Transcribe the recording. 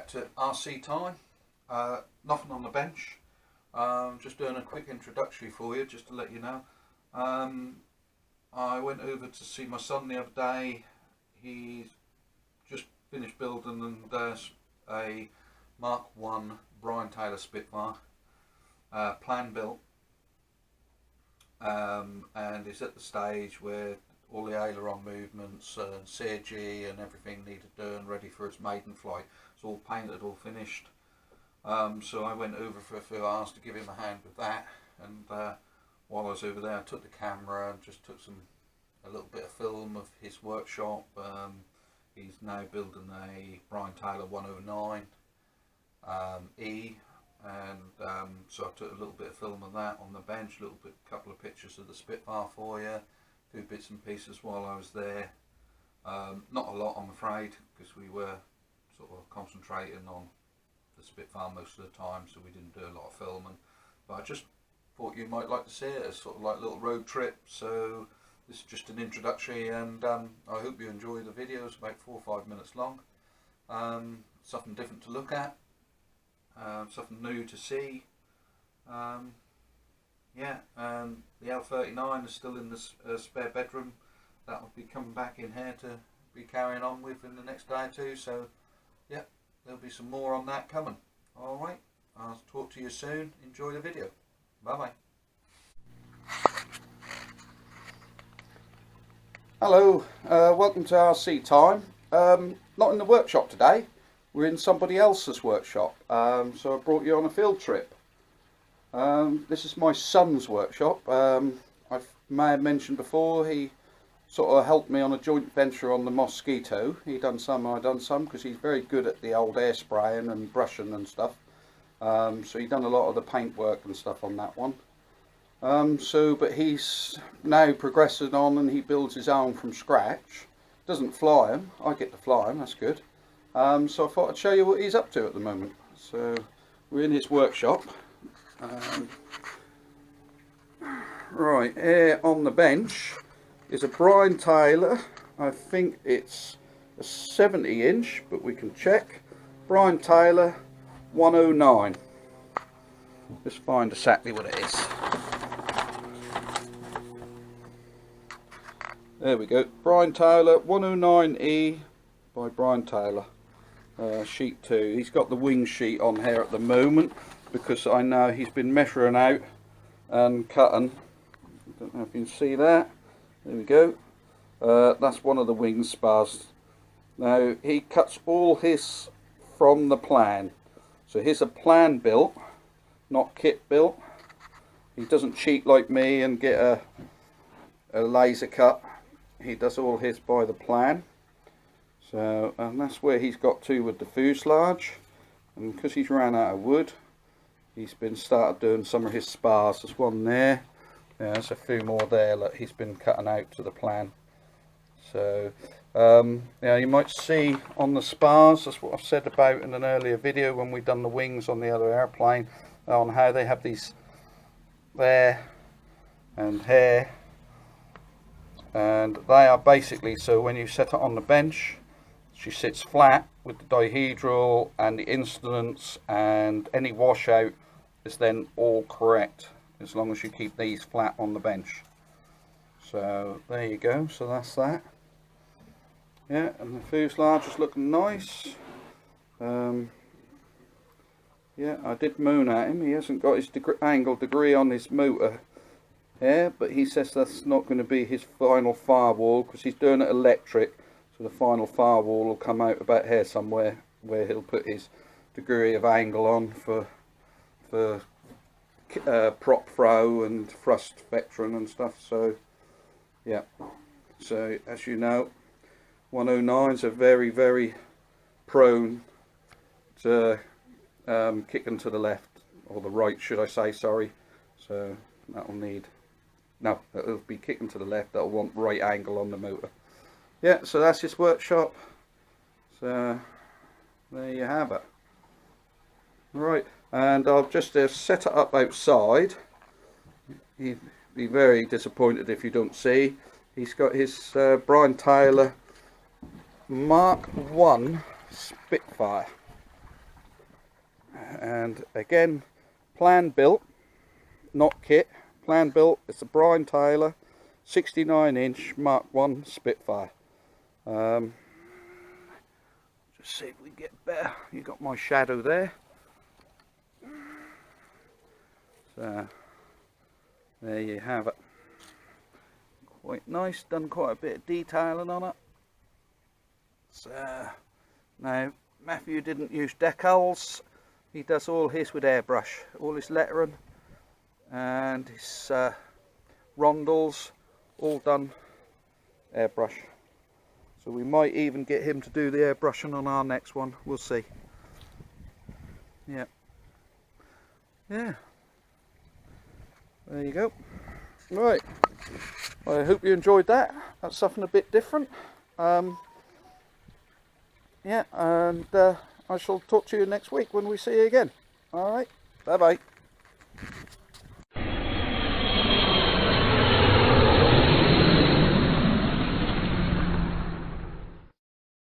to RC Time. Nothing on the bench. Just doing a quick introductory for you, just to let you know. I went over to see my son the other day. He's just finished building a Mark 1 Brian Taylor Spitfire, plan built, and he's at the stage where all the aileron movements and CG and everything needed doing, ready for its maiden flight. It's all painted, all finished. So I went over for a few hours to give him a hand with that, and while I was over there I took the camera and just took a little bit of film of his workshop. He's now building a Brian Taylor 109 E, and so I took a little bit of film of that on the bench, couple of pictures of the Spitfire for you, a few bits and pieces while I was there. Not a lot, I'm afraid, because we were sort of concentrating on the Spitfire most of the time, so we didn't do a lot of filming. But I just thought you might like to see it as sort of like a little road trip. So this is just an introductory, and I hope you enjoy the video. It's about 4 or 5 minutes long. Something different to look at, something new to see. Yeah, and the L39 is still in the spare bedroom. That will be coming back in here to be carrying on with in the next day or two. So yeah, there'll be some more on that coming. Alright, I'll talk to you soon. Enjoy the video. Bye bye. Hello, welcome to RC Time. Not in the workshop today, we're in somebody else's workshop, so I brought you on a field trip. This is my son's workshop. I may have mentioned before, he sort of helped me on a joint venture on the Mosquito. He done some, I done some, because he's very good at the old air spraying and brushing and stuff. So he done a lot of the paint work and stuff on that one. But he's now progressing on, and he builds his own from scratch. Doesn't fly him, I get to fly him, that's good. So I thought I'd show you what he's up to at the moment. So we're in his workshop. Right, here on the bench is a Brian Taylor. I think it's a 70-inch, but we can check. Brian Taylor 109. Let's find exactly what it is. There we go. Brian Taylor 109E by Brian Taylor. Sheet 2. He's got the wing sheet on here at the moment, because I know he's been measuring out and cutting. I don't know if you can see that. There we go. That's one of the wing spars. Now he cuts all his from the plan. So here's a plan built, not kit built. He doesn't cheat like me and get a laser cut. He does all his by the plan. So, and that's where he's got to with the fuselage. And because he's ran out of wood, he's been started doing some of his spars. There's one there. Yeah, there's a few more there that he's been cutting out to the plan. So yeah, you might see on the spars, that's what I've said about in an earlier video when we done the wings on the other airplane, on how they have these there and here, and they are basically, so when you set it on the bench, she sits flat with the dihedral, and the incidence and any washout is then all correct, as long as you keep these flat on the bench. So there you go, so that's that. Yeah, and the fuselage is looking nice. Yeah, I did moan at him. He hasn't got his angle degree on his motor here, but he says that's not going to be his final firewall, because he's doing it electric. So the final firewall will come out about here somewhere, where he'll put his degree of angle on for prop throw and thrust vectoring and stuff. So yeah, so as you know, 109s are very, very prone to kicking to the left, or the right should I say, sorry. So that'll need, no, it'll be kicking to the left, that'll want right angle on the motor. Yeah, so that's his workshop. So there you have it. Right, and I'll just set it up outside. He'd be very disappointed if you don't see. He's got his Brian Taylor Mark 1 Spitfire. And again, plan built, not kit. Plan built. It's a Brian Taylor 69-inch Mark 1 Spitfire. Just see if we get better. You got my shadow there. So there you have it. Quite nice. Done quite a bit of detailing on it. So now Matthew didn't use decals. He does all his with airbrush. All his lettering and his rondels all done airbrush. So we might even get him to do the airbrushing on our next one. We'll see. Yeah. There you go. Right. I hope you enjoyed that. That's something a bit different. Yeah, and I shall talk to you next week when we see you again. Alright, bye bye.